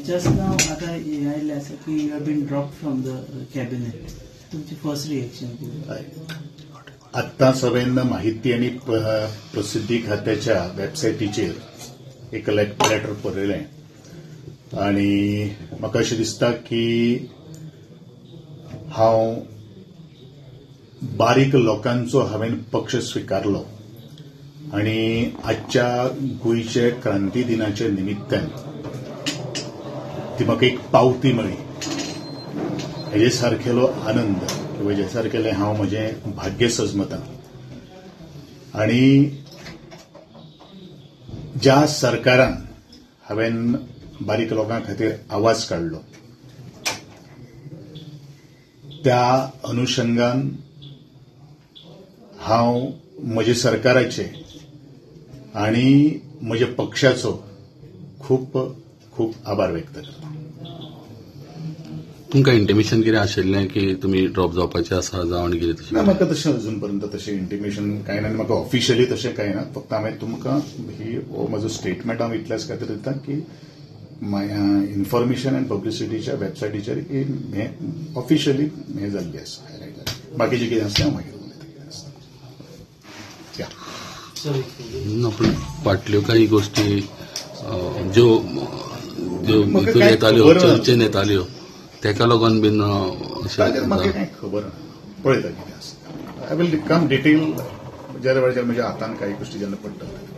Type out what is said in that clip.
Just नाव आता आयिल्लें आसा की you have been drop from the cabinet. तुमची फर्स्ट रिएक्शन? आत्ताच हांवेन माहिती आनी प्रसिद्धी खात्याच्या वेबसायटीचेर एक लेटर बरयलें आनी म्हाका अशें दिसता की हांव बारीक लोकांचो हांवेन पक्ष स्विकारलो आनी आजच्या गोंयचे क्रांती दिनाच्या निमित्तान ती म्हाका एक पावती मेळ्ळी. हेजे सारकेलो आनंद किंवा हेजे सारकेलें हांव म्हजें भाग्य समजतां. आनी ज्या सरकारान हांवेन बारीक लोकां खातीर आवाज काडलो त्या अनुशंगान हांव म्हज्या सरकाराचे आनी म्हज्या पक्षाचो खूब खूब आभार व्यक्त करता. तुमकां इंटिमेशन कितें आशिल्लें की तुमी ड्रॉप जावपाचे आसा जावं आनी कितें तशें? म्हाका तशें अजून पर्यंत तशें इंटिमेशन कांय ना. म्हाका ऑफिशियली तशें कांय ना. फक्त हांवें तुमकां हो म्हजो स्टेटमेंट हांव इतल्याच खातीर दिता की इन्फॉर्मेशन अँड पब्लिसिटीच्या वेबसायटीचेर हें ऑफिशियली हें जाल्लें आसा, हायलायट जाल्लें. बाकीचें कितें आसता हांव मागीर उलयता कितें आसता. पूण फाटल्यो काही गोष्टी ज्यो भितर येताल्यो चर्चेन येताल्यो तेका लागून बीन म्हाका कांय खबर ना. पळयता कितें आसता. आय विल कम डिटेल ज्या वेळाचेर म्हज्या हातान कांय गोश्टी जेन्ना पडटल्यो.